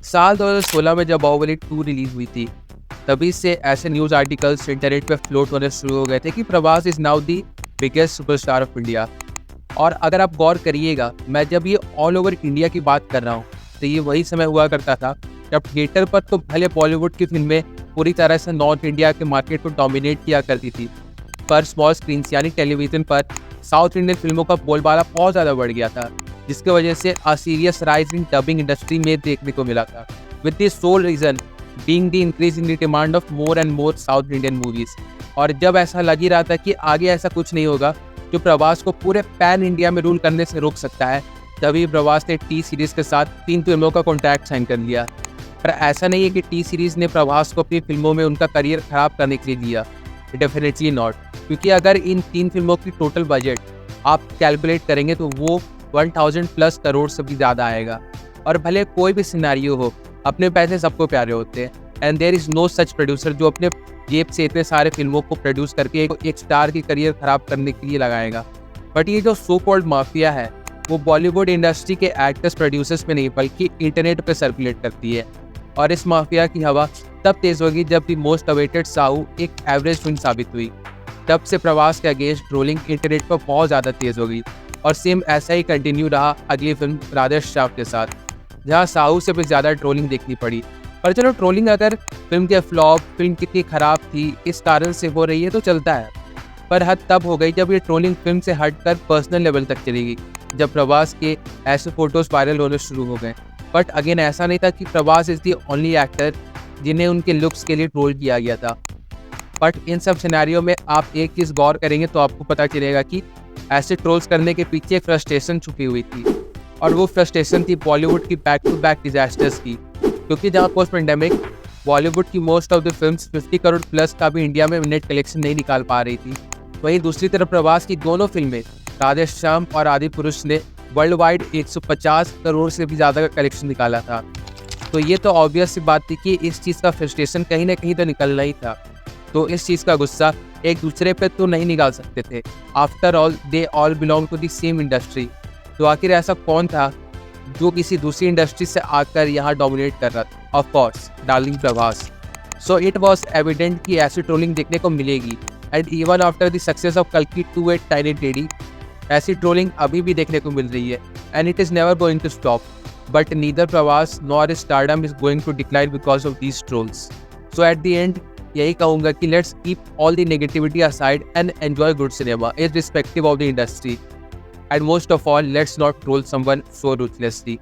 साल 2016 में जब बाहुबली 2 रिलीज हुई थी, तभी से ऐसे न्यूज़ आर्टिकल्स इंटरनेट पे फ्लोट होने शुरू हो गए थे कि Prabhas is now the biggest superstar of India. और अगर आप गौर करिएगा, मैं जब ये ऑल ओवर इंडिया की बात कर रहा हूँ, तो ये वही समय हुआ करता था जब थिएटर पर तो भले बॉलीवुड की फिल्में पूरी तरह से नॉर्थ इंडिया के मार्केट को डोमिनेट किया करती थी, पर स्मॉल स्क्रीन यानी टेलीविज़न पर साउथ इंडियन फिल्मों का बोलबाला बहुत ज़्यादा बढ़ गया था, जिसकी वजह से a serious rise in dubbing industry में देखने को मिला था, with this soul reason being the increase in the demand of more and more south Indian movies. और जब ऐसा लग ही रहा था कि आगे ऐसा कुछ नहीं होगा जो प्रभास को पूरे पैन इंडिया में रूल करने से रोक सकता है, तभी प्रभास ने टी सीरीज़ के साथ 3 फिल्मों का कॉन्ट्रैक्ट साइन कर लिया। पर ऐसा नहीं है कि टी सीरीज़ ने प्रभास को अपनी फिल्मों में उनका करियर खराब करने के लिए दिया, डेफिनेटली नॉट। क्योंकि अगर इन 3 फिल्मों की टोटल बजट आप कैलकुलेट करेंगे तो वो 1000 प्लस करोड़ से भी ज़्यादा आएगा। और भले कोई भी सिनेरियो हो, अपने पैसे सबको प्यारे होते हैं, and there is no such producer जो अपने जेब से इतने सारे फिल्मों को प्रोड्यूस करके एक स्टार की करियर खराब करने के लिए लगाएगा। बट ये जो सो कॉल्ड माफिया है, वो बॉलीवुड इंडस्ट्री के एक्टर्स प्रोड्यूसर्स में नहीं बल्कि इंटरनेट पर सर्कुलेट करती है। और इस माफिया की हवा तब तेज़ होगी जब दी मोस्ट अवेटेड साहू एक एवरेज फिल्म साबित हुई। तब से प्रभास के अगेंस्ट ट्रोलिंग इंटरनेट पर बहुत ज़्यादा तेज़ हो गई, और सेम ऐसा ही कंटिन्यू रहा अगली फिल्म राधे श्याम के साथ, जहां साहू से भी ज़्यादा ट्रोलिंग देखनी पड़ी। पर चलो, ट्रोलिंग अगर फिल्म के फ्लॉप, फिल्म कितनी ख़राब थी, इस कारण से हो रही है तो चलता है। पर हद तब हो गई जब ये ट्रोलिंग फिल्म से हटकर पर्सनल लेवल तक चली गई, जब प्रभास के ऐसे फोटोज़ वायरल होने शुरू हो गए। बट अगेन, ऐसा नहीं था कि Prabhas is the only actor जिन्हें उनके लुक्स के लिए ट्रोल किया गया था। बट इन सब सिनेरियो में आप एक चीज़ गौर करेंगे तो आपको पता चलेगा कि ऐसे ट्रोल्स करने के पीछे एक फ्रस्ट्रेशन छुपी हुई थी, और वो फ्रस्ट्रेशन थी बॉलीवुड की बैक टू बैक डिजास्टर्स की। क्योंकि जहाँ पोस्ट पेंडेमिक बॉलीवुड की most of the films 50 crore plus का भी इंडिया में नेट कलेक्शन नहीं निकाल पा रही थी, वहीं दूसरी तरफ प्रभास की दोनों फिल्में राधे श्याम और आदि पुरुष ने वर्ल्ड वाइड 150 करोड़ से भी ज़्यादा का कलेक्शन निकाला था। तो ये तो ऑब्वियस सी बात थी कि इस चीज़ का फ्रस्ट्रेशन कहीं ना कहीं तो निकलना ही था। तो इस चीज़ का गुस्सा एक दूसरे पे तो नहीं निकाल सकते थे। After all they all belong to the same industry. तो आखिर ऐसा कौन था जो किसी दूसरी इंडस्ट्री से आकर यहाँ डोमिनेट कर रहा था? Of course, darling Prabhas. So it was evident कि ऐसी ट्रोलिंग देखने को मिलेगी, and even after the success of कल्कि 2 एट टाइनी टेडी, ऐसी ट्रोलिंग अभी भी देखने को मिल रही है, and it is never going to stop. But neither Prabhas nor stardom is going to decline because of these trolls. So at the end यही कहूँगा कि let's keep all the negativity aside and enjoy good cinema irrespective of the industry, and most of all, let's not troll someone so ruthlessly.